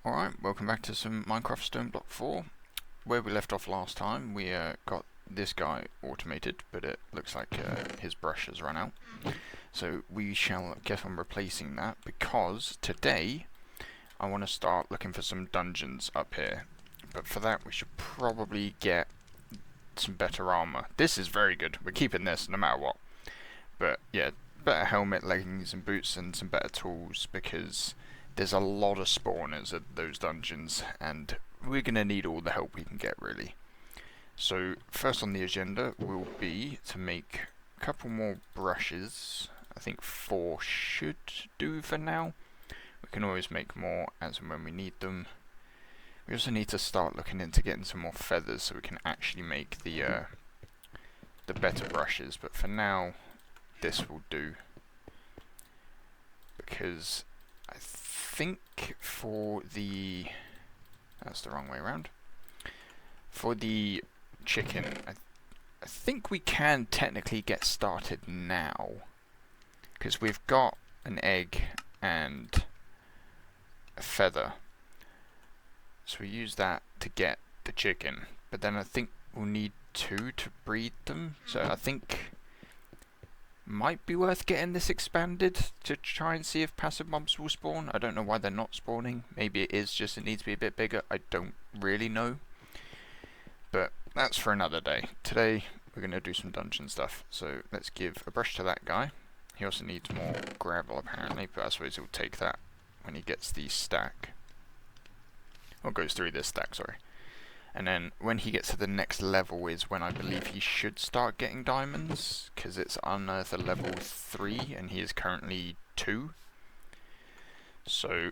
Alright, welcome back to some Minecraft Stoneblock 4. Where we left off last time, we got this guy automated, but it looks like his brush has run out. So we shall get on replacing that, because today I want to start looking for some dungeons up here. But for that we should probably get some better armor. This is very good, we're keeping this no matter what. But yeah, better helmet, leggings and boots and some better tools, because there's a lot of spawners at those dungeons, and we're going to need all the help we can get, really. So, first on the agenda will be to make a couple more brushes. I think 4 should do for now. We can always make more as and when we need them. We also need to start looking into getting some more feathers so we can actually make the better brushes, but for now, this will do. Because I think for the... that's the wrong way around. For the chicken, I think we can technically get started now. Because we've got an egg and a feather. So we use that to get the chicken. But then I think we'll need 2 to breed them. So I think might be worth getting this expanded to try and see if passive mobs will spawn. I don't know why they're not spawning. Maybe it is just it needs to be a bit bigger. I don't really know. But that's for another day. Today we're going to do some dungeon stuff. So let's give a brush to that guy. He also needs more gravel apparently, but I suppose he'll take that when he gets the stack. Or goes through this stack, sorry. And then when he gets to the next level is when I believe he should start getting diamonds, because it's unearth at level 3 and he is currently 2. So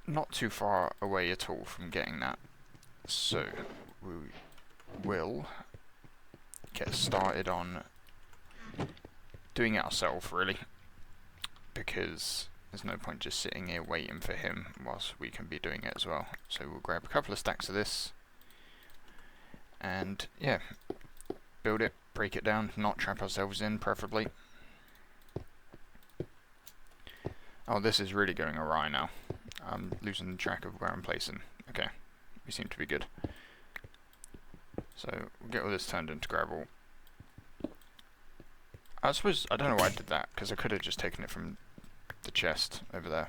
not too far away at all from getting that. So we will get started on doing it ourselves, really, because there's no point just sitting here waiting for him whilst we can be doing it as well. So we'll grab a couple of stacks of this. And yeah, build it, break it down, not trap ourselves in, preferably. Oh, this is really going awry now. I'm losing track of where I'm placing. Okay, we seem to be good. So we'll get all this turned into gravel. I suppose, I don't know why I did that, because I could have just taken it from the chest over there.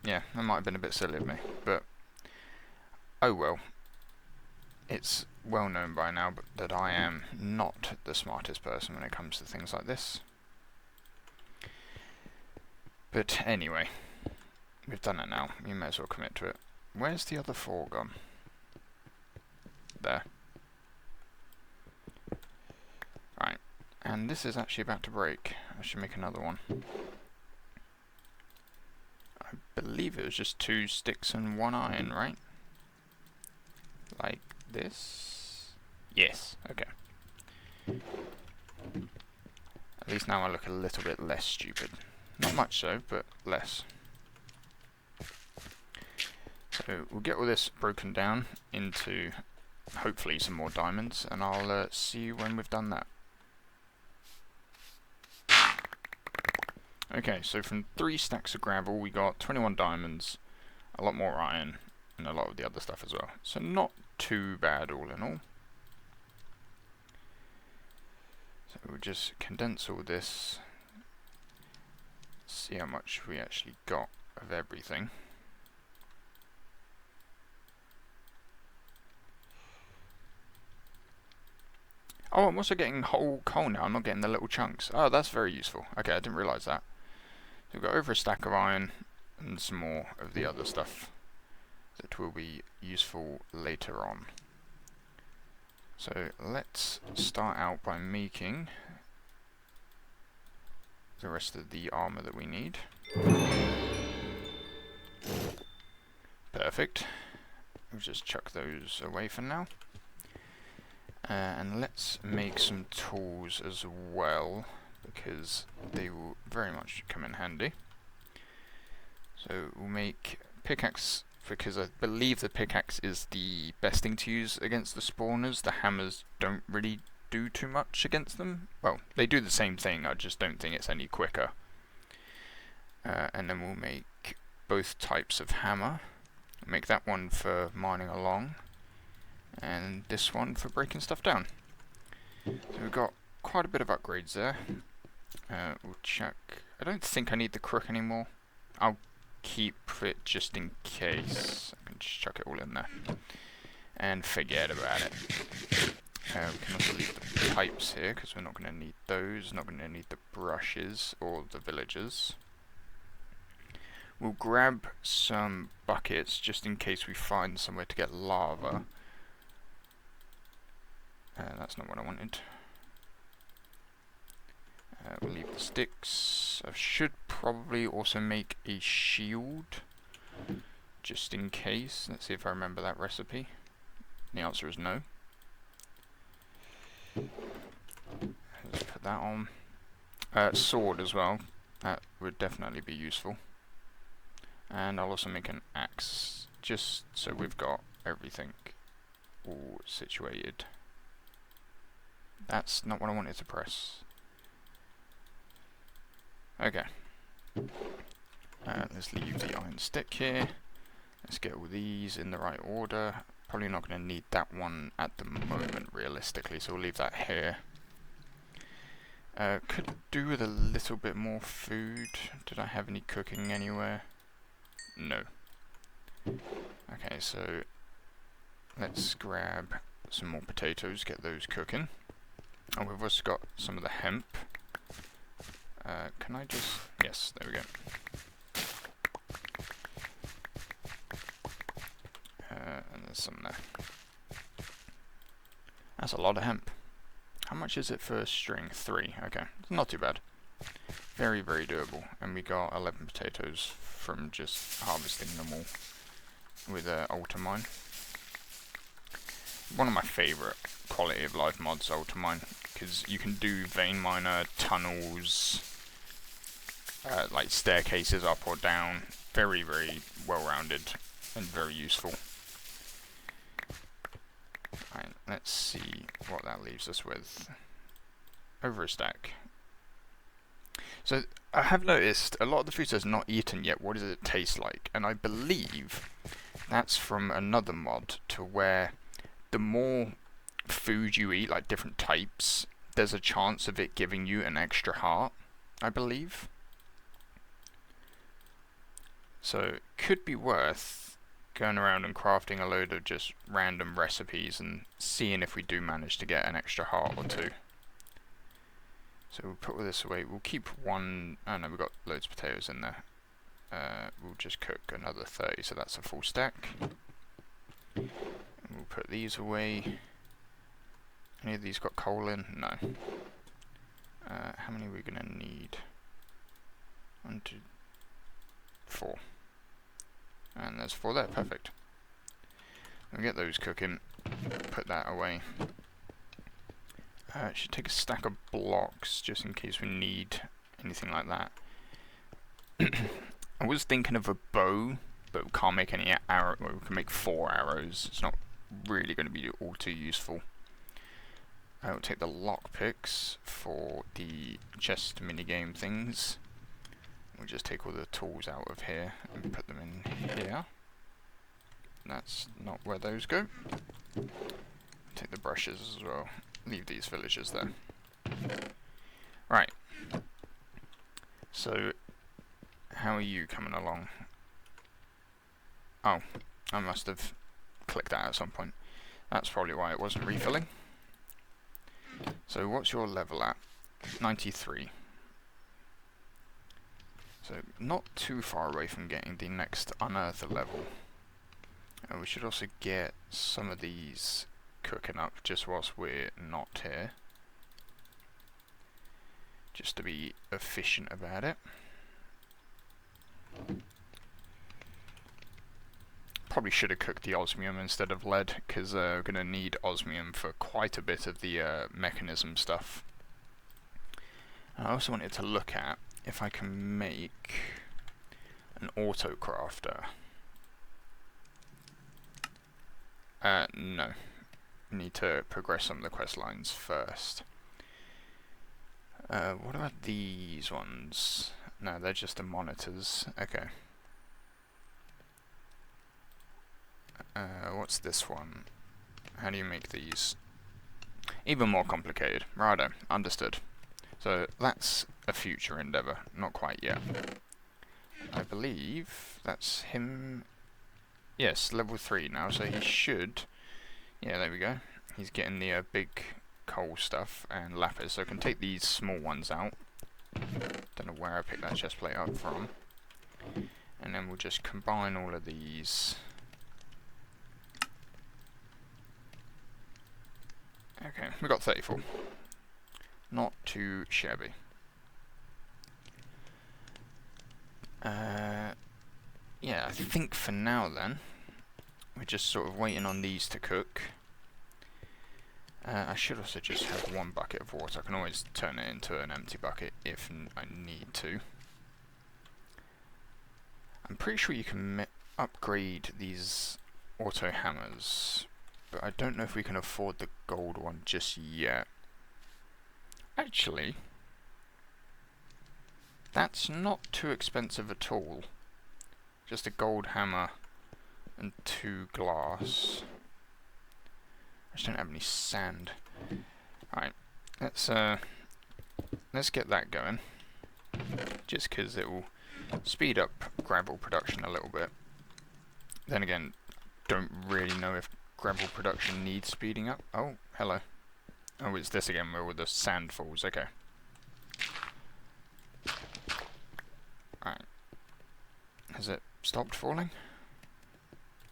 Yeah, that might have been a bit silly of me, but oh well. It's well known by now that I am not the smartest person when it comes to things like this. But anyway, we've done it now. You may as well commit to it. Where's the other 4 gone? There. Right, and this is actually about to break. I should make another one. I believe it was just 2 sticks and 1 iron, right? Like this? Yes, okay. At least now I look a little bit less stupid. Not much so, but less. So we'll get all this broken down into hopefully some more diamonds, and I'll see you when we've done that. Okay, so from 3 stacks of gravel we got 21 diamonds, a lot more iron, and a lot of the other stuff as well. So not too bad all in all. So we'll just condense all this, see how much we actually got of everything. Oh, I'm also getting whole coal now, I'm not getting the little chunks. Oh, that's very useful. Okay, I didn't realise that. So we've got over a stack of iron and some more of the other stuff that will be useful later on. So let's start out by making the rest of the armor that we need. Perfect. We'll just chuck those away for now. And let's make some tools as well, because they will very much come in handy. So we'll make pickaxe, because I believe the pickaxe is the best thing to use against the spawners. The hammers don't really do too much against them. Well, they do the same thing, I just don't think it's any quicker. And then we'll make both types of hammer. Make that one for mining along, and this one for breaking stuff down. So we've got quite a bit of upgrades there. We'll check. I don't think I need the crook anymore. I'll keep it just in case. I can just chuck it all in there and forget about it. We can also leave the pipes here because we're not going to need those. Not going to need the brushes or the villagers. We'll grab some buckets just in case we find somewhere to get lava. That's not what I wanted. We'll leave the sticks. I should probably also make a shield just in case. Let's see if I remember that recipe. The answer is no. Let's put that on. Sword as well. That would definitely be useful. And I'll also make an axe, just so we've got everything all situated. That's not what I wanted to press. Okay. Let's leave the iron stick here. Let's get all these in the right order. Probably not going to need that one at the moment, realistically, so we'll leave that here. Could do with a little bit more food. Did I have any cooking anywhere? No. Okay, so let's grab some more potatoes, get those cooking. Oh, we've also got some of the hemp. Can I just... Yes, there we go. And there's some there. That's a lot of hemp. How much is it for a string? 3. Okay, not too bad. Very, very doable. And we got 11 potatoes from just harvesting them all with Altar Mine. One of my favourite quality of life mods, Altar Mine, because you can do vein miner, tunnels, like staircases up or down. Very, very well-rounded and very useful. Right, let's see what that leaves us with. Over a stack. So I have noticed a lot of the food says not eaten yet. What does it taste like? And I believe that's from another mod to where the more food you eat, like different types, there's a chance of it giving you an extra heart, I believe. So it could be worth going around and crafting a load of just random recipes and seeing if we do manage to get an extra heart or 2. So we'll put all this away. We'll keep one... Oh no, we've got loads of potatoes in there. We'll just cook another 30, so that's a full stack. And we'll put these away. Any of these got coal in? No. How many are we going to need? 1, 2, 4. And there's 4 there, perfect. We'll get those cooking. Put that away. Should take a stack of blocks just in case we need anything like that. I was thinking of a bow, but we can't make any arrow. Well, we can make 4 arrows. It's not really going to be all too useful. We'll take the lockpicks for the chest minigame things. We'll just take all the tools out of here and put them in here. That's not where those go. Take the brushes as well. Leave these villagers there. Right. So, how are you coming along? Oh, I must have clicked that at some point. That's probably why it wasn't refilling. So, what's your level at? 93. So, not too far away from getting the next unearther level. We should also get some of these cooking up just whilst we're not here, just to be efficient about it. Probably should have cooked the osmium instead of lead, because we're going to need osmium for quite a bit of the mechanism stuff. I also wanted to look at if I can make an auto crafter. No. Need to progress some of the quest lines first. What about these ones? No, they're just the monitors. Okay. What's this one? How do you make these? Even more complicated. Righto, understood. So that's a future endeavour, not quite yet. I believe that's him. Yes, level 3 now, so he should... Yeah, there we go. He's getting the big coal stuff and lapis, so I can take these small ones out. Don't know where I picked that chest plate up from. And then we'll just combine all of these. Okay, we got 34. Not too shabby. Yeah, I think for now then, we're just sort of waiting on these to cook. I should also just have one bucket of water. I can always turn it into an empty bucket if I need to. I'm pretty sure you can upgrade these auto hammers, but I don't know if we can afford the gold one just yet. Actually, that's not too expensive at all. Just a gold hammer and 2 glass. I just don't have any sand. Alright, let's get that going. Just because it will speed up gravel production a little bit. Then again, don't really know if gravel production needs speeding up. Oh, hello. Oh, it's this again where all the sand falls. Okay. Alright. Has it stopped falling?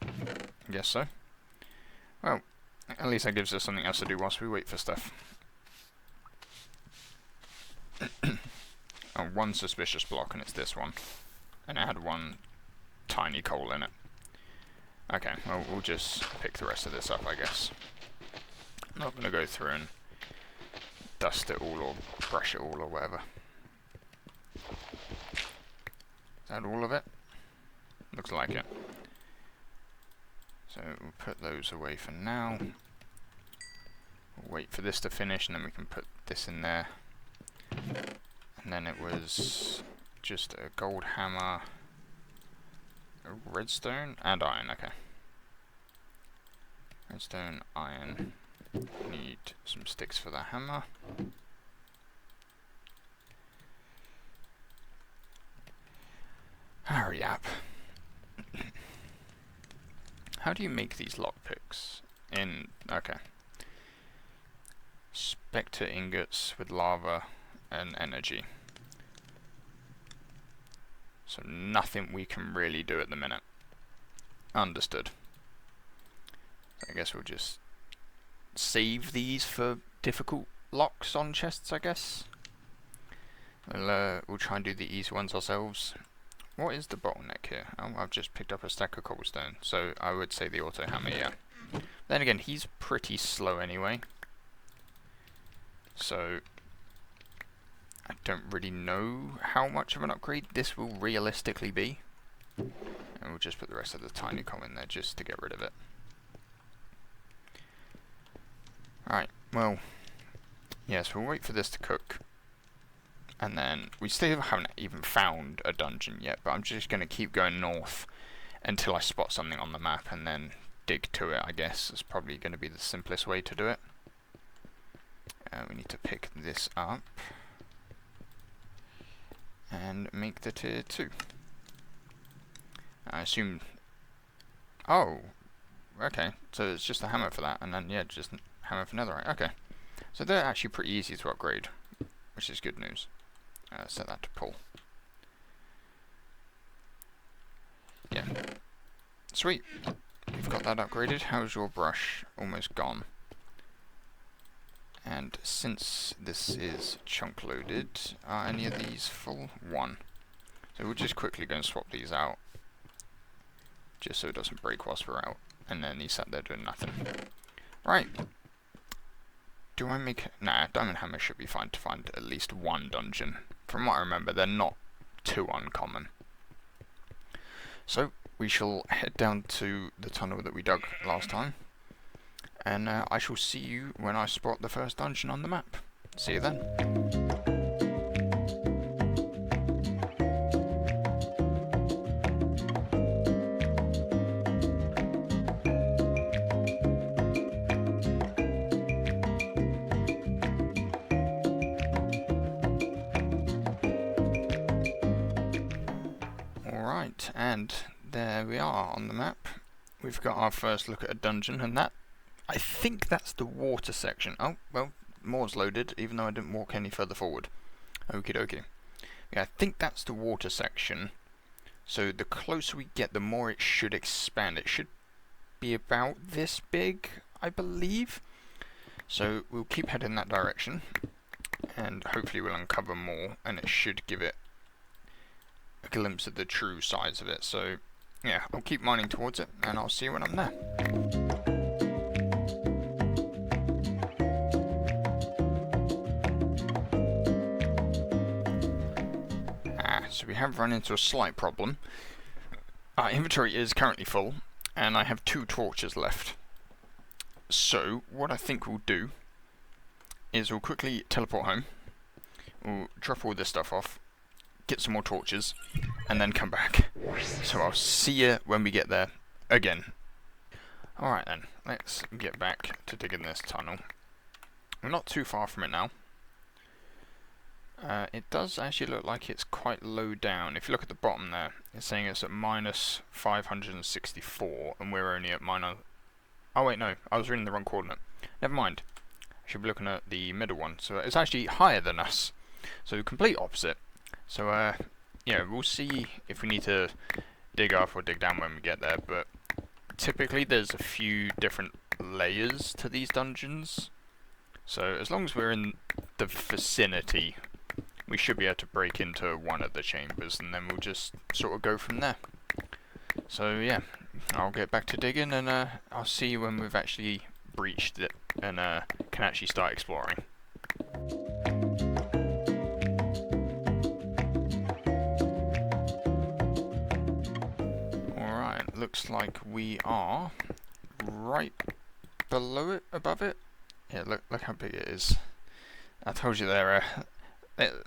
I guess so. Well, at least that gives us something else to do whilst we wait for stuff. Oh, one suspicious block, and it's this one. And it had one tiny coal in it. Okay, well, we'll just pick the rest of this up, I guess. I'm not going to go through and dust it all or brush it all or whatever. Is that all of it? Looks like it. So we'll put those away for now. We'll wait for this to finish and then we can put this in there. And then it was just a gold hammer, a redstone, and iron, okay. Redstone, iron. Need some sticks for the hammer. Hurry up. How do you make these lockpicks? Okay. Spectre ingots with lava and energy. So nothing we can really do at the minute. Understood. So I guess we'll just save these for difficult locks on chests, I guess. We'll try and do the easy ones ourselves. What is the bottleneck here? Oh, I've just picked up a stack of cobblestone, so I would say the auto hammer, yeah. Then again, he's pretty slow anyway. So I don't really know how much of an upgrade this will realistically be. And we'll just put the rest of the tiny coal in there just to get rid of it. Alright, well, yes, we'll wait for this to cook. And then, we still haven't even found a dungeon yet, but I'm just going to keep going north until I spot something on the map and then dig to it, I guess. It's probably going to be the simplest way to do it. We need to pick this up and make the tier 2. I assume... Oh, okay, so it's just a hammer for that, and then, yeah, just hammer for netherite. Okay, so they're actually pretty easy to upgrade, which is good news. Set that to pull. Yeah. Sweet. You've got that upgraded. How's your brush? Almost gone. And since this is chunk loaded, are any of these full? 1. So we'll just quickly go and swap these out. Just so it doesn't break whilst we're out. And then he's sat there doing nothing. Right. Do I make... Nah, diamond hammer should be fine to find at least one dungeon. From what I remember, they're not too uncommon. So, we shall head down to the tunnel that we dug last time. And I shall see you when I spot the first dungeon on the map. See you then. Right, and there we are on the map. We've got our first look at a dungeon, and that, I think that's the water section. Oh, well, more's loaded, even though I didn't walk any further forward. Okie dokie. Yeah, I think that's the water section. So the closer we get, the more it should expand. It should be about this big, I believe. So we'll keep heading that direction, and hopefully we'll uncover more, and it should give it a glimpse of the true size of it. So yeah, I'll keep mining towards it, and I'll see you when I'm there. So we have run into a slight problem. Our inventory is currently full, and I have 2 torches left. So what I think we'll do is we'll quickly teleport home, we'll drop all this stuff off, get some more torches, and then come back. So I'll see you when we get there again. Alright then, let's get back to digging this tunnel. We're not too far from it now. It does actually look like it's quite low down. If you look at the bottom there, it's saying it's at minus 564, and we're only at minus... Oh wait, no, I was reading the wrong coordinate. Never mind. I should be looking at the middle one. So it's actually higher than us. So complete opposite. So yeah, we'll see if we need to dig up or dig down when we get there, but typically there's a few different layers to these dungeons. So as long as we're in the vicinity, we should be able to break into one of the chambers, and then we'll just sort of go from there. So yeah, I'll get back to digging, and I'll see you when we've actually breached it and can actually start exploring. Alright, looks like we are right below it, above it. Yeah, look how big it is. I told you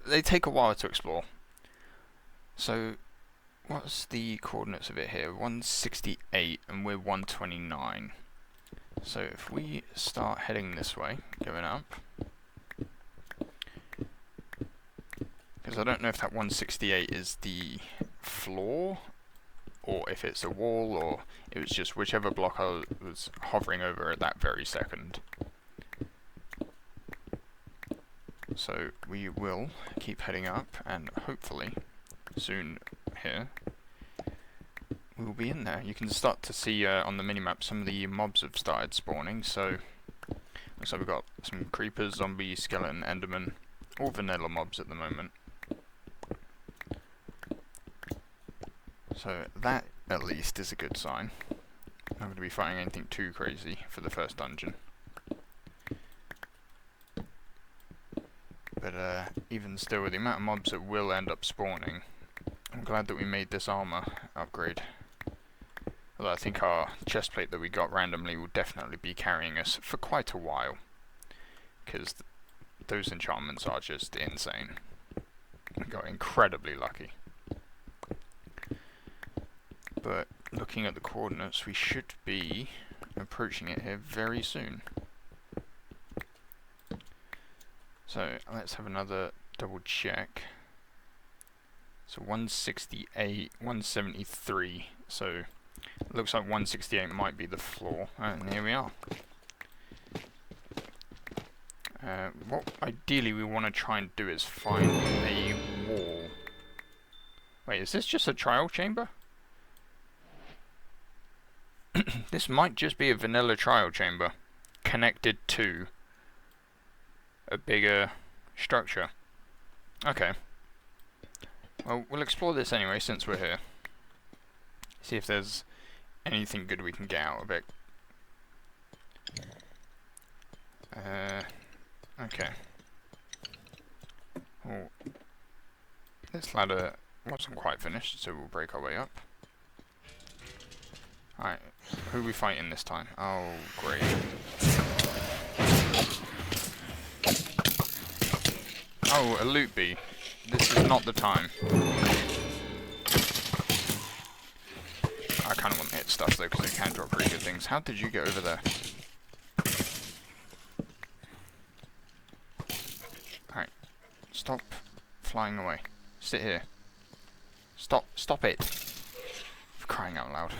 they take a while to explore. So, what's the coordinates of it here? 168, and we're 129. So if we start heading this way, going up, because I don't know if that 168 is the floor, or if it's a wall, or it was just whichever block I was hovering over at that very second. So we will keep heading up, and hopefully soon here we'll be in there. You can start to see on the minimap some of the mobs have started spawning. So looks like we've got some creepers, zombie, skeleton, enderman, all vanilla mobs at the moment. So that at least is a good sign. I'm not going to be fighting anything too crazy for the first dungeon. But even still, with the amount of mobs that will end up spawning, I'm glad that we made this armor upgrade. Although I think our chestplate that we got randomly will definitely be carrying us for quite a while, because those enchantments are just insane. We got incredibly lucky. But looking at the coordinates, we should be approaching it here very soon. So let's have another double check. So 168, 173. So it looks like 168 might be the floor. And here we are. What ideally we want to try and do is find a wall. Wait, is this just a trial chamber? This might just be a vanilla trial chamber connected to a bigger structure. Okay. Well, we'll explore this anyway since we're here. See if there's anything good we can get out of it. Okay. Well, this ladder wasn't quite finished, so we'll break our way up. Alright, who are we fighting this time? Oh, great. Oh, a loot bee. This is not the time. I kind of want to hit stuff though, because it can drop pretty good things. How did you get over there? Alright. Stop flying away. Sit here. Stop it. crying out loud.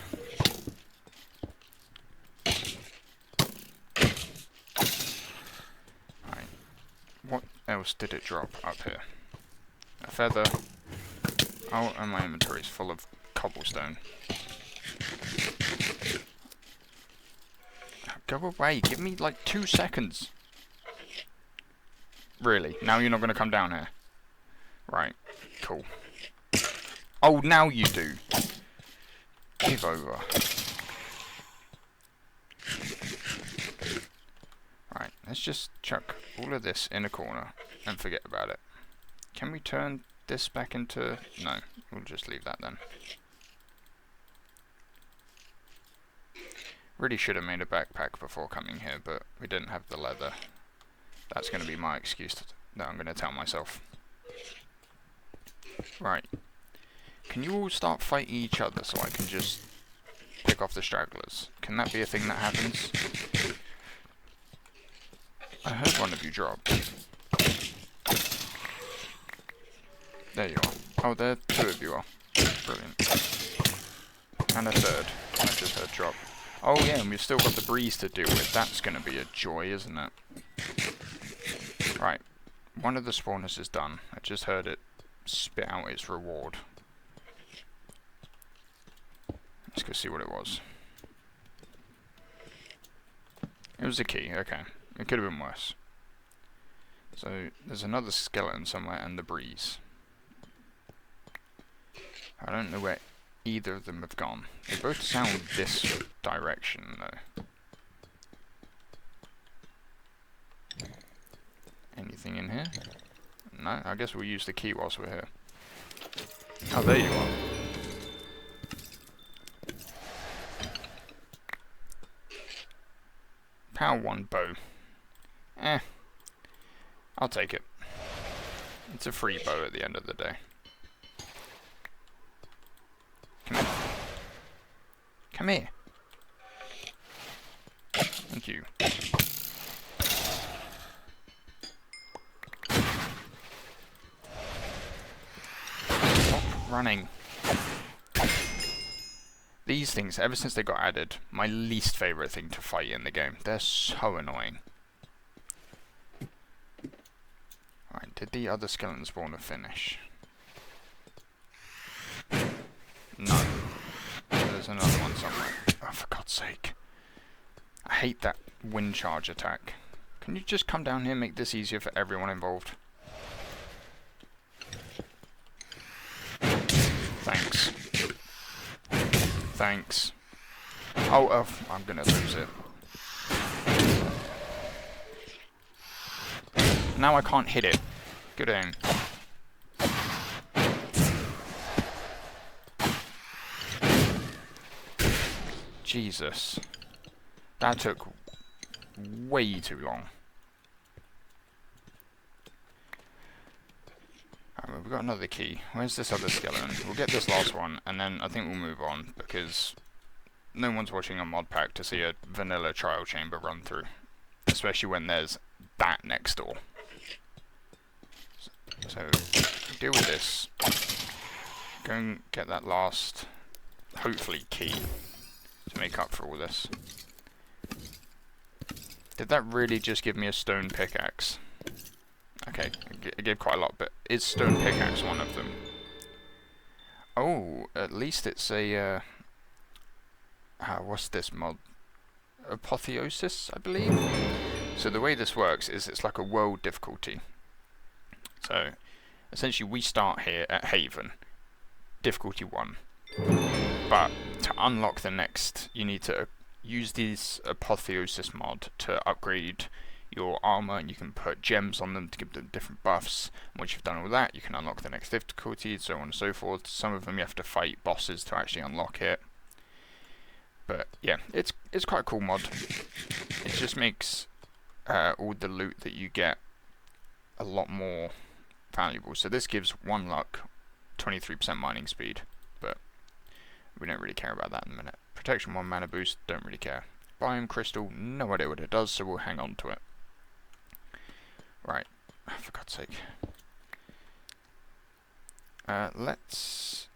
Right. What else did it drop up here? A feather. Oh, and my inventory is full of cobblestone. Go away, give me like 2 seconds. Really? Now you're not going to come down here? Right, cool. Oh, now you do. Give over. Right, let's just chuck all of this in a corner and forget about it. Can we turn this back into... No, we'll just leave that then. Really should have made a backpack before coming here, but we didn't have the leather. That's going to be my excuse that I'm going to tell myself. Right. Can you all start fighting each other so I can just pick off the stragglers? Can that be a thing that happens? I heard one of you drop. There you are. Oh, there 2 of you are. Brilliant. And a 3rd. I just heard drop. Oh yeah, and we've still got the breeze to deal with. That's going to be a joy, isn't it? Right. One of the spawners is done. I just heard it spit out its reward. Let's go see what it was. It was a key, okay. It could have been worse. So, there's another skeleton somewhere and the breeze. I don't know where either of them have gone. They both sound this direction, though. Anything in here? No, I guess we'll use the key whilst we're here. Oh, there you are. Power 1 bow. I'll take it. It's a free bow at the end of the day. Come here. Come here. Thank you. Stop running. These things, ever since they got added, my least favourite thing to fight in the game. They're so annoying. Alright, did the other skeleton spawner finish? No. There's another one somewhere. Oh, for God's sake. I hate that wind charge attack. Can you just come down here and make this easier for everyone involved? Thanks. Thanks. Oh, I'm gonna lose it. Now I can't hit it. Good aim. Jesus. That took way too long. Alright, we've got another key. Where's this other skeleton? We'll get this last one, and then I think we'll move on, because no one's watching a mod pack to see a vanilla trial chamber run through. Especially when there's that next door. So, deal with this. Go and get that last, hopefully, key to make up for all this. Did that really just give me a stone pickaxe? Okay, it gave quite a lot, but is stone pickaxe one of them? Oh, at least it's a, what's this mod? Apotheosis, I believe? So the way this works is it's like a world difficulty. So, essentially we start here at Haven, difficulty 1. But to unlock the next, you need to use this Apotheosis mod to upgrade your armor, and you can put gems on them to give them different buffs. And once you've done all that, you can unlock the next difficulty, so on and so forth. Some of them you have to fight bosses to actually unlock it. But yeah, it's quite a cool mod. It just makes all the loot that you get a lot more valuable. So this gives 1 luck, 23% mining speed, but we don't really care about that in a minute. Protection 1 mana boost, don't really care. Biome crystal, no idea what it does, so we'll hang on to it. Right, for God's sake. Let's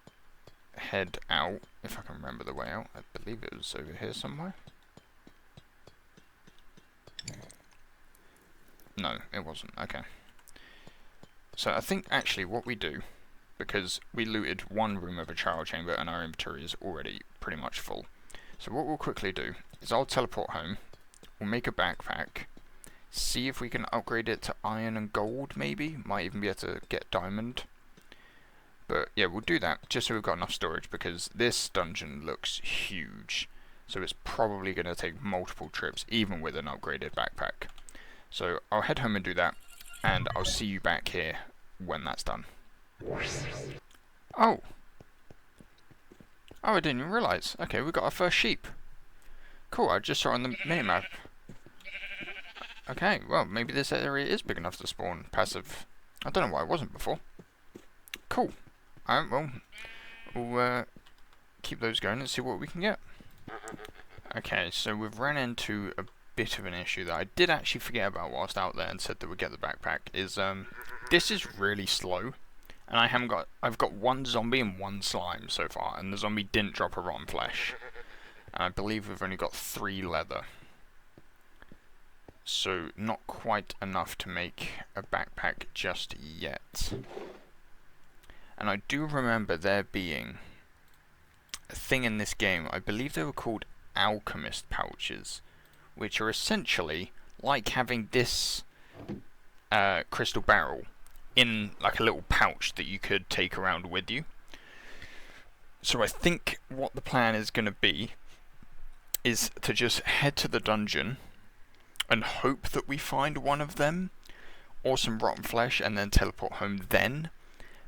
head out, if I can remember the way out. I believe it was over here somewhere. No, it wasn't. Okay. So I think actually what we do, because we looted one room of a trial chamber and our inventory is already pretty much full. So what we'll quickly do is I'll teleport home, we'll make a backpack, see if we can upgrade it to iron and gold maybe, might even be able to get diamond. But yeah, we'll do that just so we've got enough storage, because this dungeon looks huge. So it's probably going to take multiple trips even with an upgraded backpack. So I'll head home and do that, and I'll see you back here when that's done. Oh! Oh, I didn't even realise. Okay, we got our first sheep. Cool, I just saw it on the minimap. Okay, well, maybe this area is big enough to spawn passive. I don't know why it wasn't before. Cool. Alright, well, we'll keep those going and see what we can get. Okay, so we've ran into a bit of an issue that I did actually forget about whilst out there and said that we'd get the backpack, is this is really slow. And I've got one zombie and one slime so far, and the zombie didn't drop a rotten flesh. And I believe we've only got 3 leather. So not quite enough to make a backpack just yet. And I do remember there being a thing in this game, I believe they were called alchemist pouches, which are essentially like having this crystal barrel in like a little pouch that you could take around with you. So I think what the plan is going to be is to just head to the dungeon and hope that we find one of them or some rotten flesh and then teleport home then,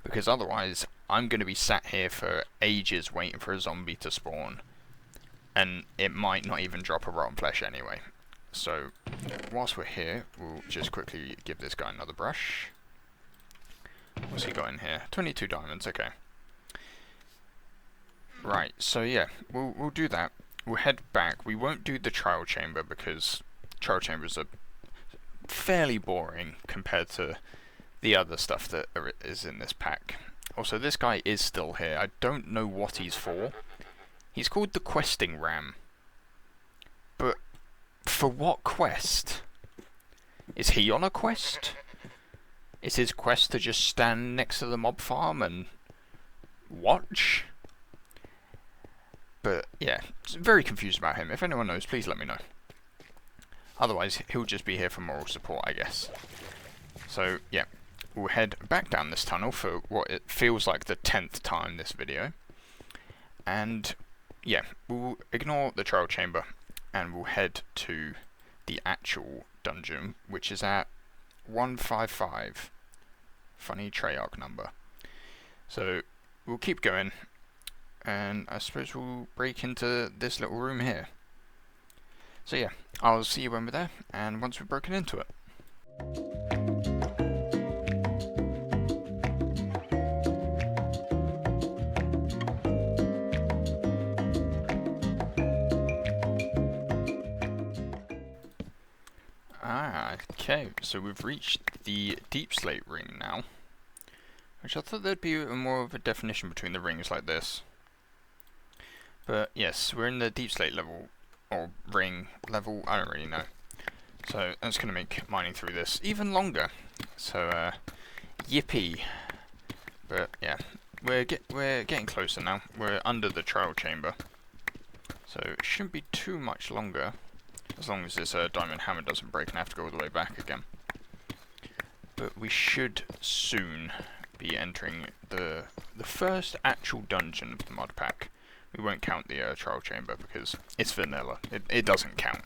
because otherwise I'm going to be sat here for ages waiting for a zombie to spawn and it might not even drop a rotten flesh anyway. So whilst we're here, we'll just quickly give this guy another brush. What's he got in here? 22 diamonds, okay. Right, so yeah, we'll do that. We'll head back. We won't do the trial chamber because trial chambers are fairly boring compared to the other stuff that is in this pack. Also, this guy is still here. I don't know what he's for. He's called the questing ram. But for what quest? Is he on a quest? Is his quest to just stand next to the mob farm and watch? But yeah, very confused about him. If anyone knows, please let me know. Otherwise, he'll just be here for moral support, I guess. So yeah, we'll head back down this tunnel for what it feels like the 10th time this video. And yeah, we'll ignore the trial chamber and we'll head to the actual dungeon, which is at 155. Funny Treyarch number. So we'll keep going, and I suppose we'll break into this little room here. So yeah, I'll see you when we're there, and once we've broken into it. Okay, so we've reached the deep slate ring now, which I thought there'd be more of a definition between the rings like this. But yes, we're in the deep slate level, or ring level, I don't really know. So that's going to make mining through this even longer. So yippee. But yeah, we're getting closer now. We're under the trial chamber, so it shouldn't be too much longer. As long as this diamond hammer doesn't break and I have to go all the way back again. But we should soon be entering the first actual dungeon of the mod pack. We won't count the trial chamber because it's vanilla. It doesn't count.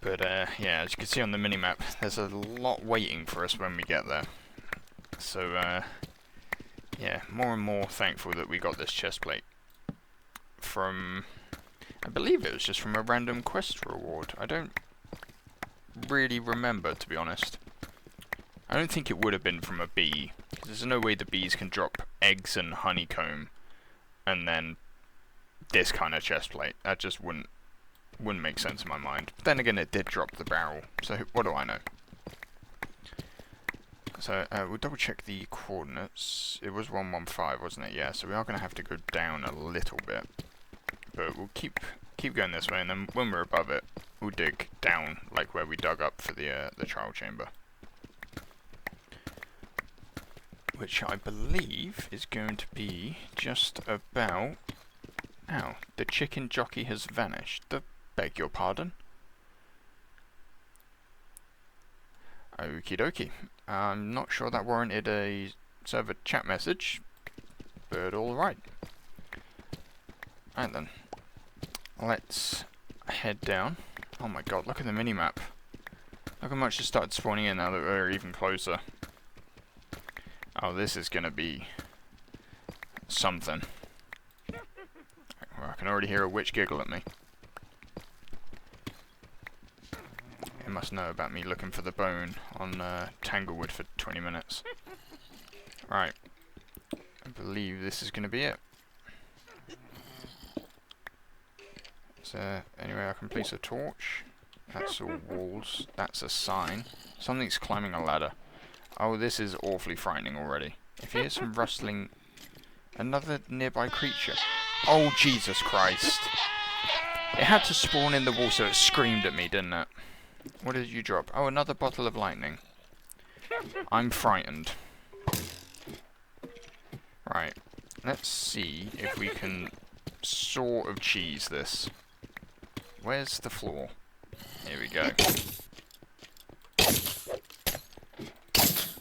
But yeah, as you can see on the minimap, there's a lot waiting for us when we get there. So yeah, more and more thankful that we got this chest plate from, I believe it was just from a random quest reward. I don't really remember, to be honest. I don't think it would have been from a bee, because there's no way the bees can drop eggs and honeycomb and then this kind of chest plate. That just wouldn't make sense in my mind. But then again, it did drop the barrel, so what do I know? So we'll double check the coordinates. It was 115, wasn't it? Yeah, so we are going to have to go down a little bit. But we'll keep going this way, and then when we're above it, we'll dig down, like where we dug up for the trial chamber. Which I believe is going to be just about... Ow, the chicken jockey has vanished. Beg your pardon? Okie dokie. I'm not sure that warranted a server chat message, but alright. Alright then. Let's head down. Oh my god, look at the minimap. Look how much just started spawning in now that we're even closer. Oh, this is gonna be something. Well, I can already hear a witch giggle at me. It must know about me looking for the bone on Tanglewood for 20 minutes. Right. I believe this is gonna be it. Is there any way I can place a torch? That's all walls. That's a sign. Something's climbing a ladder. Oh, this is awfully frightening already. If you hear some rustling... Another nearby creature. Oh, Jesus Christ. It had to spawn in the wall, so it screamed at me, didn't it? What did you drop? Oh, another bottle of lightning. I'm frightened. Right. Let's see if we can sort of cheese this. Where's the floor? Here we go.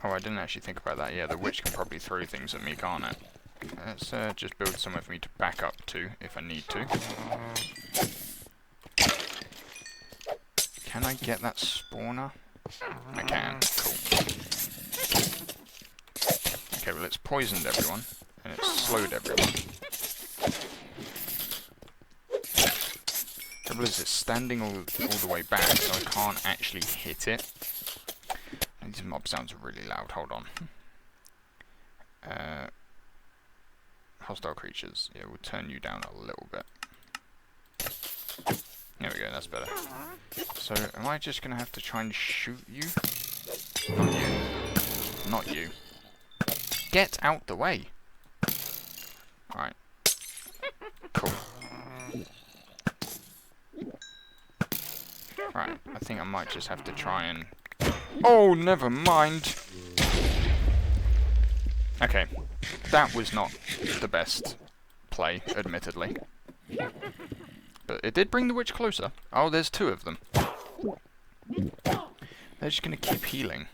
Oh, I didn't actually think about that. Yeah, the witch can probably throw things at me, can't it? Let's just build somewhere for me to back up to, if I need to. Can I get that spawner? I can. Cool. Okay, well, it's poisoned everyone, and it's slowed everyone. The trouble is, it's standing all the way back, so I can't actually hit it. These mob sounds really loud. Hold on. Hostile creatures. Yeah, we'll turn you down a little bit. There we go, that's better. So, am I just going to have to try and shoot you? Not you. Not you. Get out the way! Alright. Cool. Right, I think I might just have to try and... Oh, never mind! Okay, that was not the best play, admittedly. But it did bring the witch closer. Oh, there's two of them. They're just going to keep healing.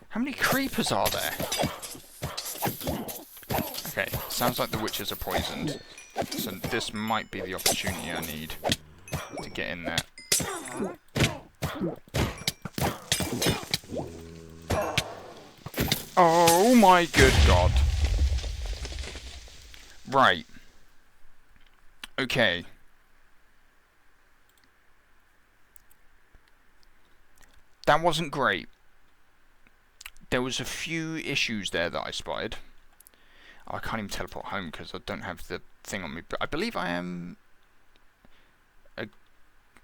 How many creepers are there? Okay, sounds like the witches are poisoned. So this might be the opportunity I need to get in there. Oh my good god. Right. Okay. That wasn't great. There was a few issues there that I spotted. Oh, I can't even teleport home because I don't have the thing on me. But I believe I am...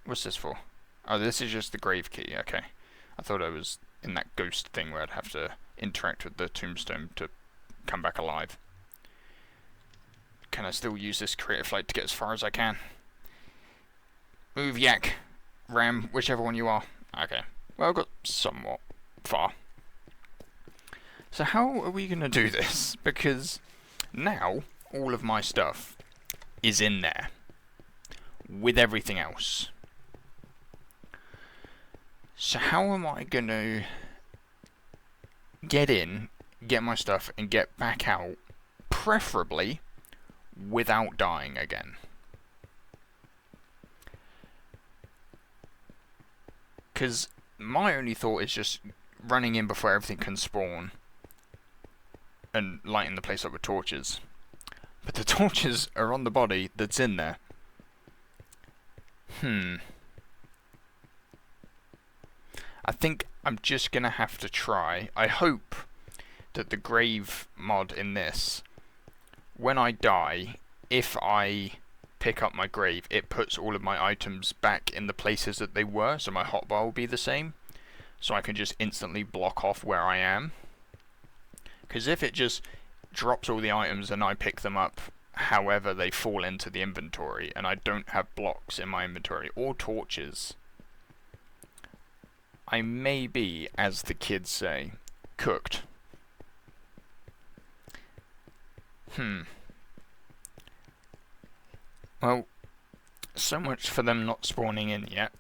What's this for? Oh, this is just the grave key. Okay. I thought I was in that ghost thing where I'd have to interact with the tombstone to come back alive. Can I still use this creative flight to get as far as I can? Move, yak. Ram, whichever one you are. Okay. Well, I got somewhat far. So how are we going to do this? Because now all of my stuff is in there with everything else. So how am I going to get in, get my stuff, and get back out, preferably without dying again? Because my only thought is just running in before everything can spawn and lighting the place up with torches. But the torches are on the body that's in there. I think I'm just going to have to try. I hope that the grave mod in this, when I die, if I pick up my grave, it puts all of my items back in the places that they were, so my hotbar will be the same. So I can just instantly block off where I am. Because if it just drops all the items and I pick them up however they fall into the inventory, and I don't have blocks in my inventory or torches, I may be, as the kids say, cooked. Well, so much for them not spawning in yet.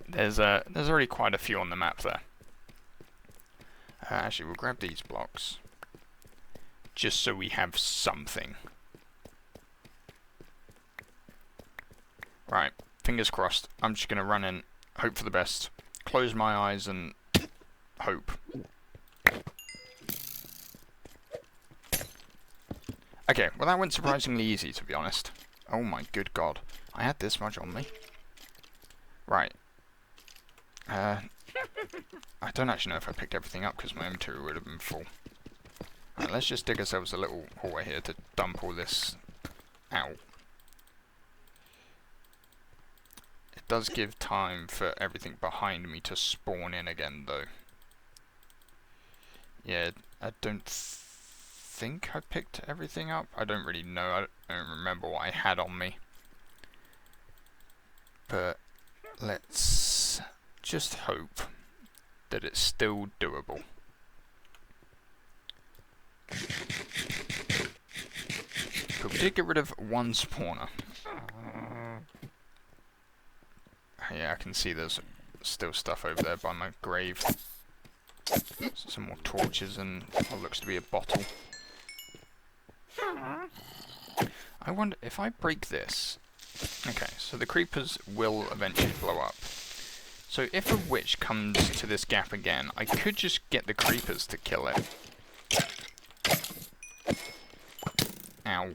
There's already quite a few on the map there. Actually, we'll grab these blocks, just so we have something. Right, fingers crossed. I'm just going to run in, hope for the best, close my eyes and hope. Okay, well that went surprisingly easy, to be honest. Oh my good god. I had this much on me. Right. I don't actually know if I picked everything up because my inventory would have been full. Right, let's just dig ourselves a little hallway here to dump all this out. It does give time for everything behind me to spawn in again, though. Yeah, I don't think I picked everything up. I don't really know. I don't remember what I had on me. But let's just hope that it's still doable. But we did get rid of one spawner. Yeah, I can see there's still stuff over there by my grave. Some more torches and what looks to be a bottle. I wonder if I break this. Okay, so the creepers will eventually blow up. So if a witch comes to this gap again, I could just get the creepers to kill it. Ow.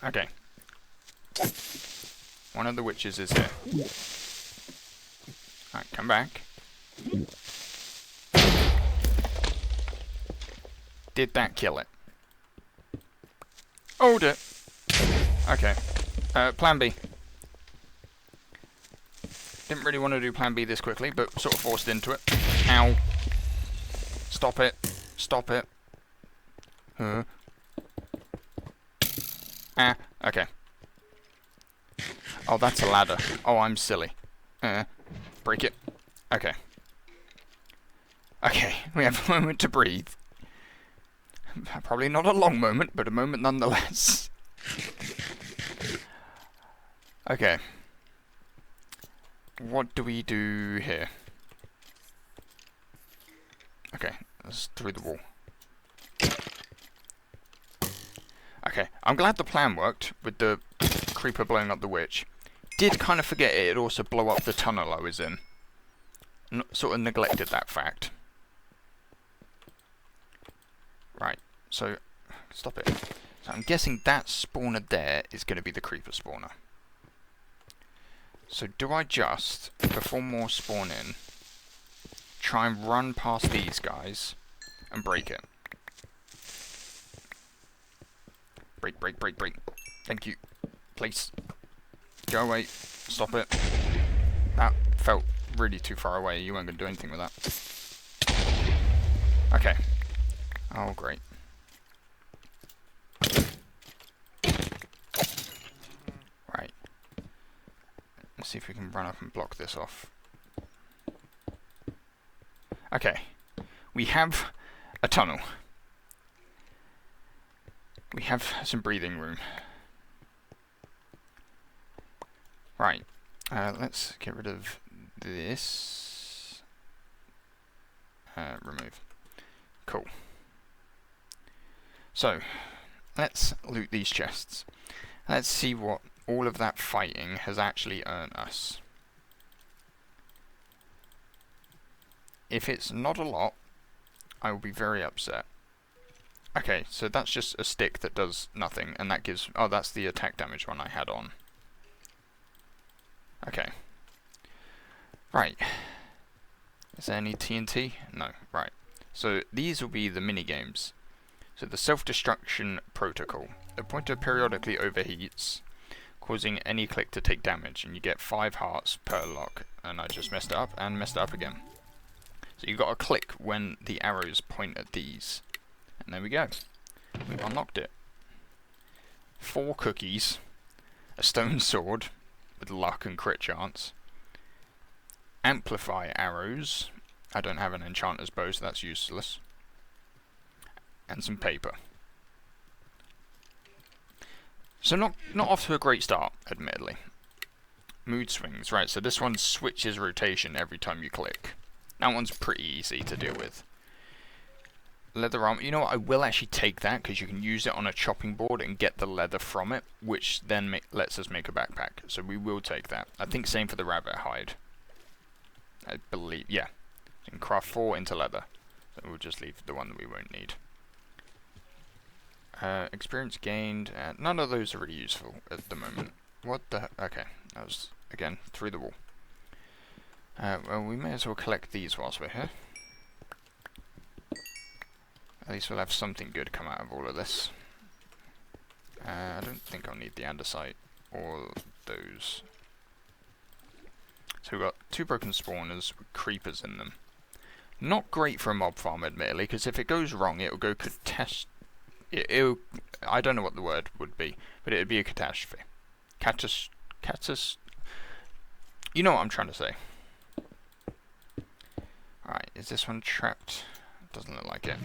Okay. One of the witches is here. Alright, come back. Did that kill it? Oh dear. Okay. Plan B. Didn't really want to do plan B this quickly, but sort of forced into it. Ow. Stop it. Stop it. Okay. Oh, that's a ladder. Oh, I'm silly. Break it. Okay. Okay, we have a moment to breathe. Probably not a long moment, but a moment nonetheless. Okay. What do we do here? Okay, that's through the wall. Okay, I'm glad the plan worked with the creeper blowing up the witch. Did kind of forget it'd also blow up the tunnel I was in. Sort of neglected that fact. Right, so stop it. So I'm guessing that spawner there is going to be the creeper spawner. So do I just, before more spawn in, try and run past these guys and break it? Break, break, break, break. Thank you. Please. Go away. Stop it. That felt really too far away. You weren't going to do anything with that. Okay. Oh, great. Right. Let's see if we can run up and block this off. Okay. We have a tunnel. We have some breathing room. Right. Let's get rid of this. Remove. Cool. So, let's loot these chests. Let's see what all of that fighting has actually earned us. If it's not a lot, I will be very upset. Okay, so that's just a stick that does nothing, and that gives... Oh, that's the attack damage one I had on. Okay. Right. Is there any TNT? No. Right. So these will be the mini games. So the self-destruction protocol. The pointer periodically overheats, causing any click to take damage, and you get 5 hearts per lock. And I just messed it up and messed it up again. So you've got to click when the arrows point at these. And there we go. We've unlocked it. 4 cookies, a stone sword with luck and crit chance, amplify arrows. I don't have an enchanter's bow, so that's useless. And some paper. So not off to a great start, admittedly. Mood swings. Right, so this one switches rotation every time you click. That one's pretty easy to deal with. Leather armor. You know what? I will actually take that because you can use it on a chopping board and get the leather from it, which then lets us make a backpack. So we will take that. I think same for the rabbit hide. I believe, yeah. So you can craft 4 into leather. So we'll just leave the one that we won't need. Experience gained. None of those are really useful at the moment. What the? Okay, that was again through the wall. Well, we may as well collect these whilst we're here. At least we'll have something good come out of all of this. I don't think I'll need the andesite or those. So we've got 2 broken spawners with creepers in them. Not great for a mob farm, admittedly, because if it goes wrong, it'll go I don't know what the word would be, but it'd be a catastrophe. You know what I'm trying to say. Alright, is this one trapped? Doesn't look like it.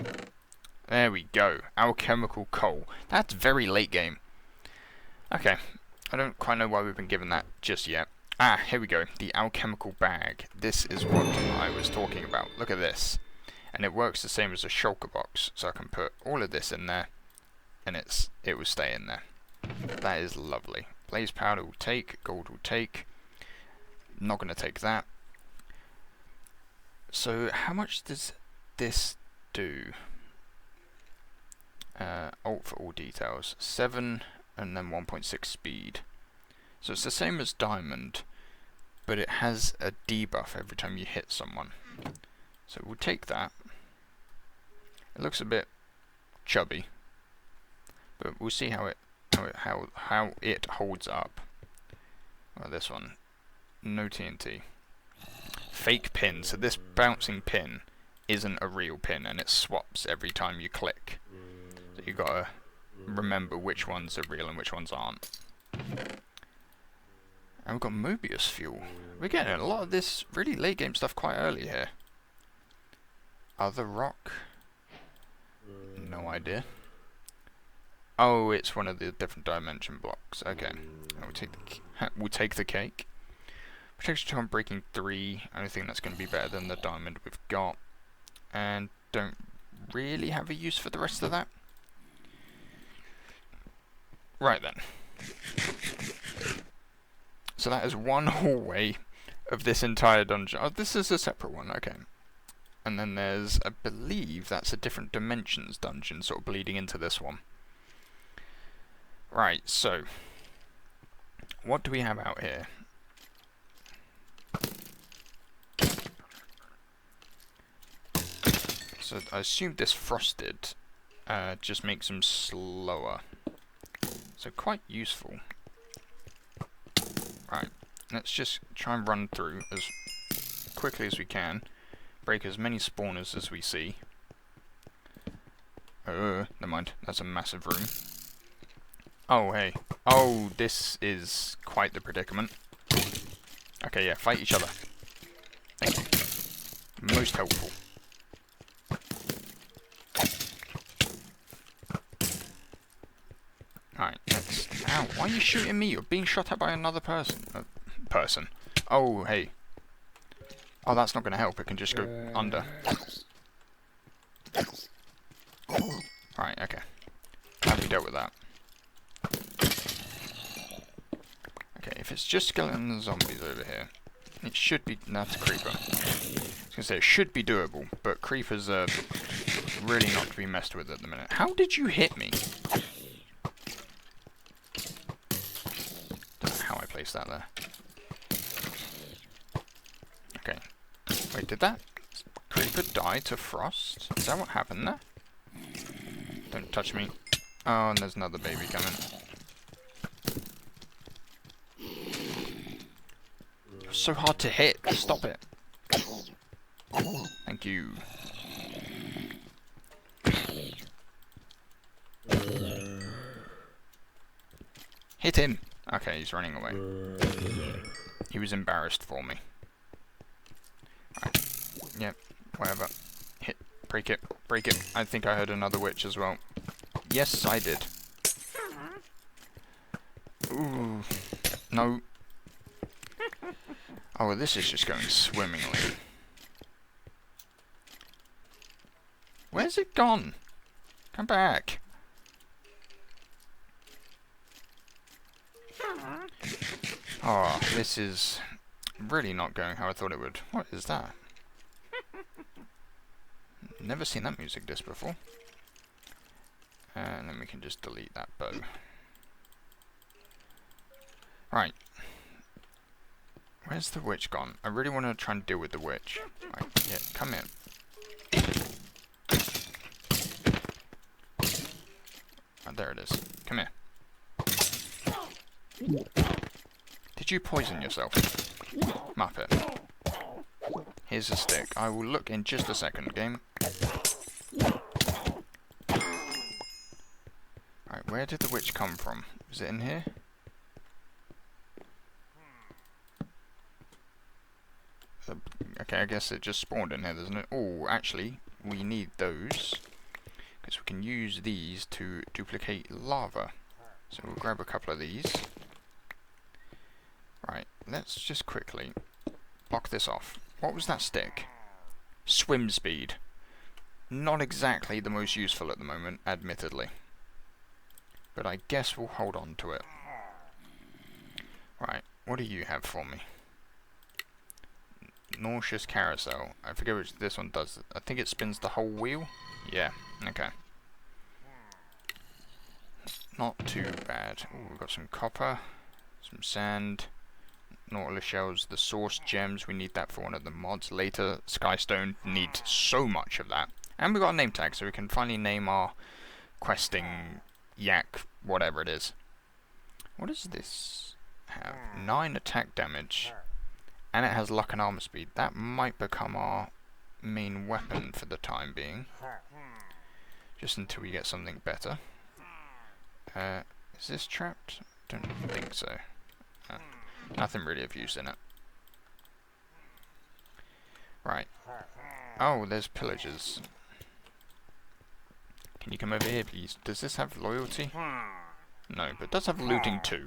There we go. Alchemical coal. That's very late game. Okay. I don't quite know why we've been given that just yet. Ah, here we go. The alchemical bag. This is what I was talking about. Look at this. And it works the same as a shulker box. So I can put all of this in there. And it will stay in there. That is lovely. Blaze powder will take. Gold will take. Not going to take that. So how much does this do? Alt for all details. 7 and then 1.6 speed. So it's the same as diamond, but it has a debuff every time you hit someone. So we'll take that. It looks a bit chubby, but we'll see how it holds up. Well, this one, no TNT. Fake pin. So this bouncing pin isn't a real pin, and it swaps every time you click. So you gotta remember which ones are real and which ones aren't. And we've got Mobius fuel. We're getting a lot of this really late game stuff quite early here. Other rock? No idea. Oh, it's one of the different dimension blocks. Okay, we'll take the cake. Protection time breaking 3. I don't think that's going to be better than the diamond we've got. And don't really have a use for the rest of that. Right then. So that is one hallway of this entire dungeon. Oh, this is a separate one, okay. And then there's, I believe, that's a different dimensions dungeon sort of bleeding into this one. Right, so what do we have out here? So I assume this frosted just makes them slower. So quite useful. Right, let's just try and run through as quickly as we can. Break as many spawners as we see. Never mind, that's a massive room. Oh, hey. Oh, this is quite the predicament. Okay, yeah, fight each other. Thank you. Most helpful. Alright, next. Ow, why are you shooting me? You're being shot at by another person. Oh, hey. Oh, that's not going to help. It can just go under. Right, okay. Glad we dealt with that. Okay, if it's just skeleton and zombies over here, it should be... That's a creeper. I was going to say, it should be doable, but creepers are really not to be messed with at the minute. How did you hit me? Don't know how I placed that there. Okay. Wait, did that creeper die to frost? Is that what happened there? Don't touch me. Oh, and there's another baby coming. You're so hard to hit. Stop it. Thank you. Hit him. Okay, he's running away. He was embarrassed for me. Right. Yep, whatever. Hit. Break it. Break it. I think I heard another witch as well. Yes, I did. Ooh. No. Oh, well, this is just going swimmingly. Where's it gone? Come back. Oh, this is really not going how I thought it would. What is that? Never seen that music disc before. And then we can just delete that bow. Right. Where's the witch gone? I really want to try and deal with the witch. Right, yeah, come in. Oh, there it is. Come here. Did you poison yourself? Muppet. Here's a stick. I will look in just a second, game. Right, where did the witch come from? Is it in here? Okay, I guess it just spawned in here, doesn't it? Oh, actually, we need those. Because we can use these to duplicate lava. So we'll grab a couple of these. Right, let's just quickly block this off. What was that stick? Swim speed. Not exactly the most useful at the moment, admittedly. But I guess we'll hold on to it. Right, what do you have for me? Nauseous carousel. I forget which this one does. I think it spins the whole wheel. Yeah, okay. Not too bad. Ooh, we've got some copper, some sand, nautilus shells, the source gems. We need that for one of the mods later. Skystone needs so much of that. And we got a name tag, so we can finally name our questing yak, whatever it is. What does this have? 9 attack damage. And it has luck and armor speed. That might become our main weapon for the time being. Just until we get something better. Is this trapped? Don't think so. Nothing really of use in it. Right. Oh, there's pillagers. Can you come over here, please? Does this have loyalty? No, but it does have looting too.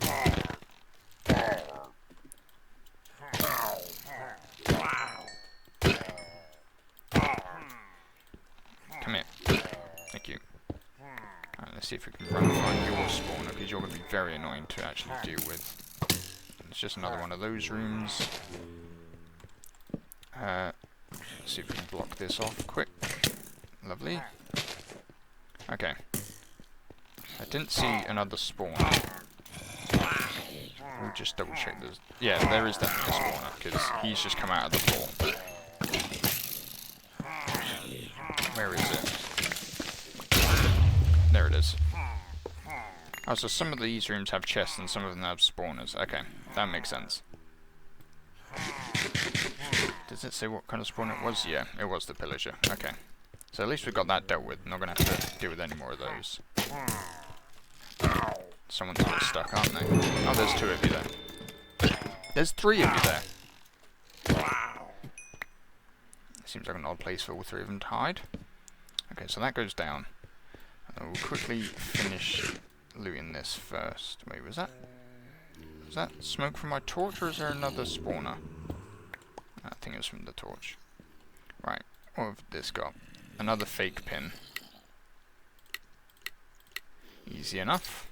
Come here. Thank you. Alright, let's see if we can run find your spawner, because you're going to be very annoying to actually deal with. It's just another one of those rooms. Let's see if we can block this off quick. Lovely. Okay. I didn't see another spawn. We'll just double check this. Yeah, there is definitely a spawner, because he's just come out of the floor. Where is it? There it is. Oh, so some of these rooms have chests and some of them have spawners. Okay, that makes sense. Does it say what kind of spawn it was? Yeah, it was the pillager. Okay. So at least we got that dealt with. Not going to have to deal with any more of those. Someone's a bit stuck, aren't they? Oh, there's 2 of you there. There's 3 of you there. Seems like an odd place for all 3 of them to hide. Okay, so that goes down. And we'll quickly finish looting this first. Wait, was that smoke from my torch, or is there another spawner? I think it's from the torch. Right, what have this got? Another fake pin. Easy enough.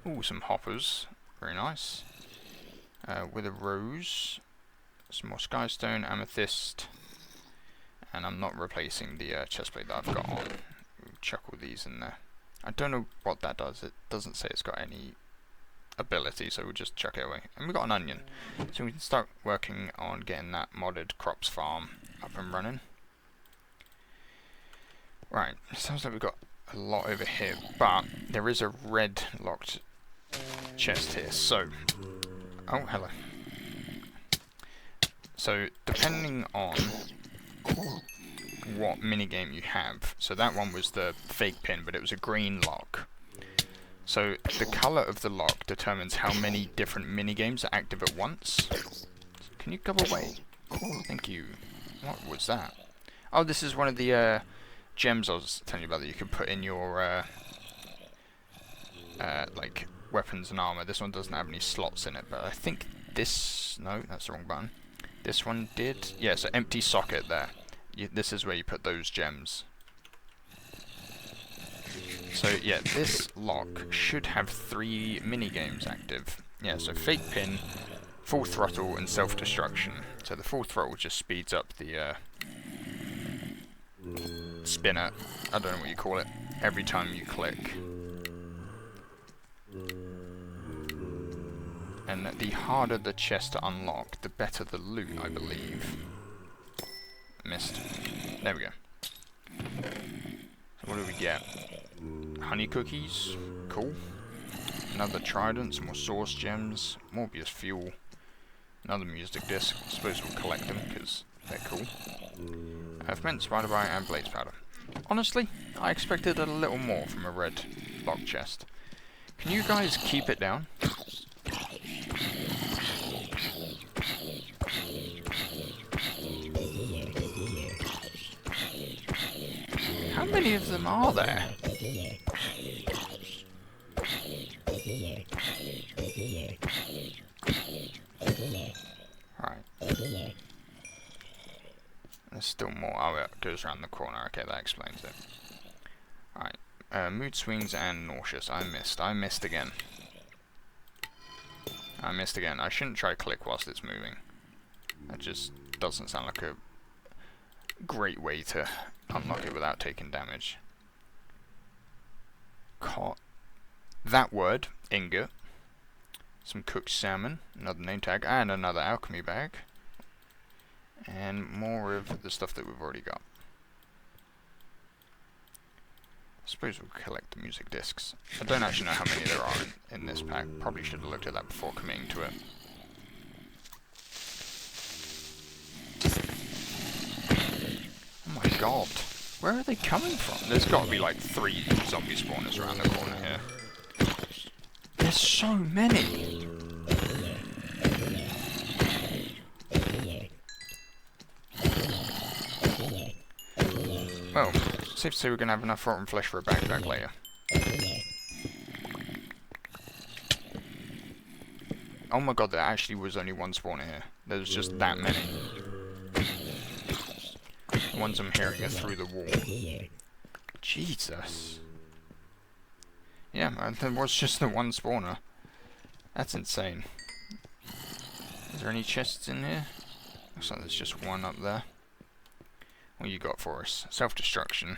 Ooh, some hoppers. Very nice. With a rose. Some more skystone, amethyst. And I'm not replacing the chestplate that I've got on. We'll chuck all these in there. I don't know what that does. It doesn't say it's got any ability, so we'll just chuck it away. And we've got an onion. So we can start working on getting that modded crops farm up and running. Right, sounds like we've got a lot over here, but there is a red locked chest here, so... Oh, hello. So, depending on what minigame you have, so that one was the fake pin, but it was a green lock. So, the colour of the lock determines how many different minigames are active at once. Can you go away? Thank you. What was that? Oh, this is one of the gems I was telling you about that you can put in your like weapons and armor. This one doesn't have any slots in it, but I think this... No, that's the wrong button. This one did. Yeah, so empty socket there. This is where you put those gems. So yeah, this lock should have 3 minigames active. Yeah, so fake pin, full throttle, and self-destruction. So the full throttle just speeds up the spinner, I don't know what you call it, every time you click. And the harder the chest to unlock, the better the loot, I believe. Missed. There we go. So what do we get? Honey cookies. Cool. Another trident, some more source gems, Morbius fuel, another music disc. I suppose we'll collect them because they're cool. Ferment, spider bite, and blaze powder. Honestly, I expected a little more from a red lock chest. Can you guys keep it down? How many of them are there? Right. There's still more. Oh, it goes around the corner. Okay, that explains it. Alright. Mood swings and nauseous. I missed again. I shouldn't try to click whilst it's moving. That just doesn't sound like a great way to unlock it without taking damage. Caught. That word, ingot. Some cooked salmon, another name tag, and another alchemy bag. And more of the stuff that we've already got. I suppose we'll collect the music discs. I don't actually know how many there are in this pack. Probably should have looked at that before committing to it. Oh my god. Where are they coming from? There's got to be like 3 zombie spawners around the corner here. There's so many! Well, safe to say we're going to have enough rotten flesh for a backpack later. Oh my god, there actually was only one spawner here. There was just that many. The ones I'm hearing are through the wall. Jesus. Yeah, man, there was just the one spawner. That's insane. Is there any chests in here? Looks like there's just one up there. What you got for us? Self-destruction.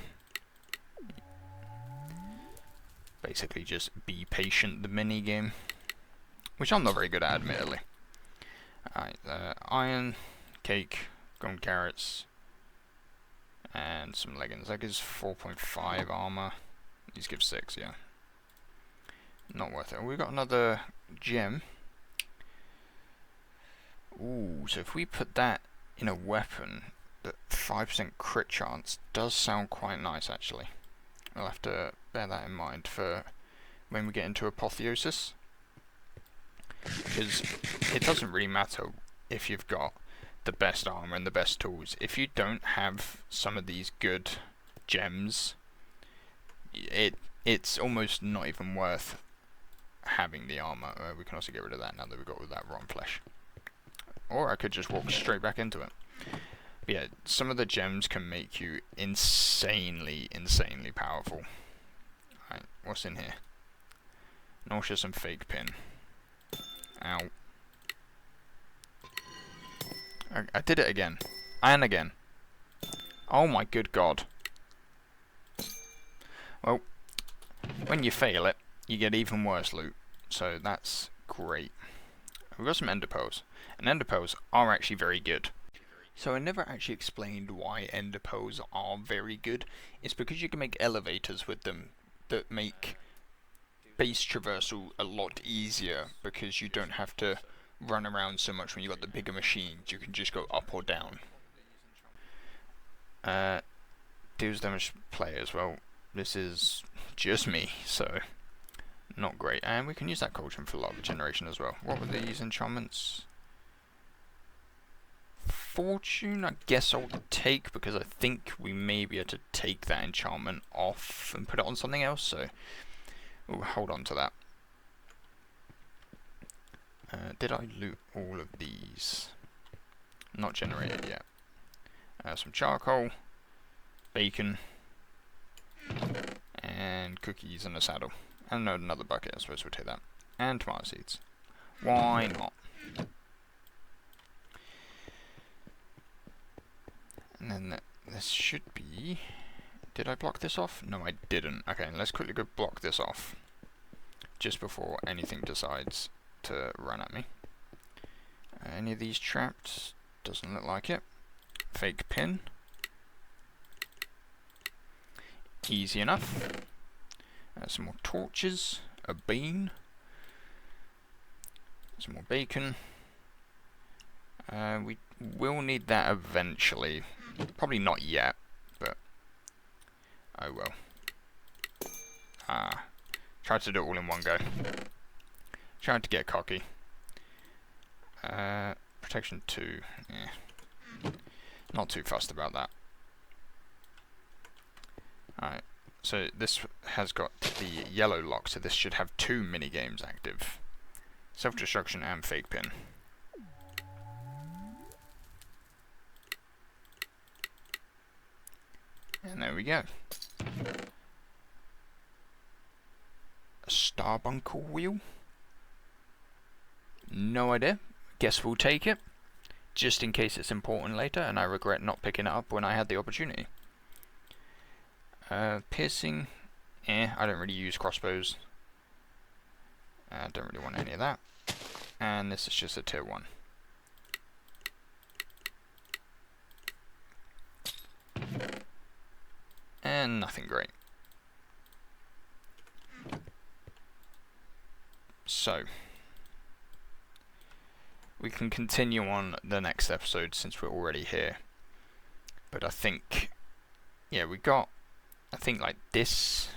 Basically just be patient, the mini-game. Which I'm not very good at, admittedly. Alright, iron, cake, gum carrots, and some leggings. That gives 4.5 armor. These give 6, yeah. Not worth it. We've got another gem. Ooh, so if we put that in a weapon, the 5% crit chance does sound quite nice, actually. We'll have to bear that in mind for when we get into apotheosis. Because it doesn't really matter if you've got the best armor and the best tools. If you don't have some of these good gems, it's almost not even worth having the armor. We can also get rid of that now that we've got all that rotten flesh. Or I could just walk straight back into it. But yeah, some of the gems can make you insanely powerful. Alright, what's in here? Nauseous and fake pin. Ow. I did it again. And again. Oh my good god. Well, when you fail it, you get even worse loot. So that's great. We've got some ender pearls. And ender pearls are actually very good. So I never actually explained why ender pearls are very good. It's because you can make elevators with them that make base traversal a lot easier, because you don't have to run around so much when you've got the bigger machines. You can just go up or down. Deals damage to players. Well, this is just me, so not great. And we can use that cauldron for lava generation as well. What were these enchantments? Fortune, I guess I'll take, because I think we may be able to take that enchantment off and put it on something else, so we'll hold on to that. Did I loot all of these? Not generated yet. Some charcoal, bacon, and cookies and a saddle. And another bucket, I suppose we'll take that. And tomato seeds. Why not? And then this should be... Did I block this off? No, I didn't. Okay, let's quickly go block this off, just before anything decides to run at me. Any of these trapped? Doesn't look like it. Fake pin. Easy enough. Some more torches. A bean. Some more bacon. We will need that eventually. Probably not yet, but oh well. Tried to do it all in one go. Tried to get cocky. Protection 2. Yeah. Not too fussed about that. Alright, so this has got the yellow lock, so this should have 2 mini-games active. Self-destruction and fake pin. And there we go. A starbuncle wheel? No idea. Guess we'll take it, just in case it's important later, and I regret not picking it up when I had the opportunity. Piercing, I don't really use crossbows. I don't really want any of that. And this is just a tier 1. And nothing great. So, we can continue on the next episode since we're already here. But I think, yeah, we got, I think, like this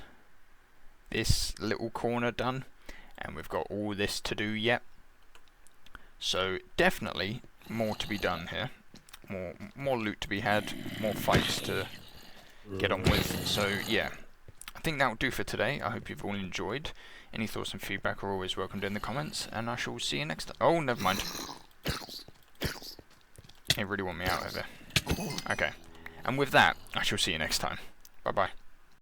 little corner done, and we've got all this to do yet. So definitely more to be done here. More loot to be had, more fights to get on with. So yeah, I think that'll do for today. I hope you've all enjoyed. Any thoughts and feedback are always welcomed in the comments, and I shall see you next time. Oh, never mind. They really want me out of here. Okay. And with that, I shall see you next time. Bye bye.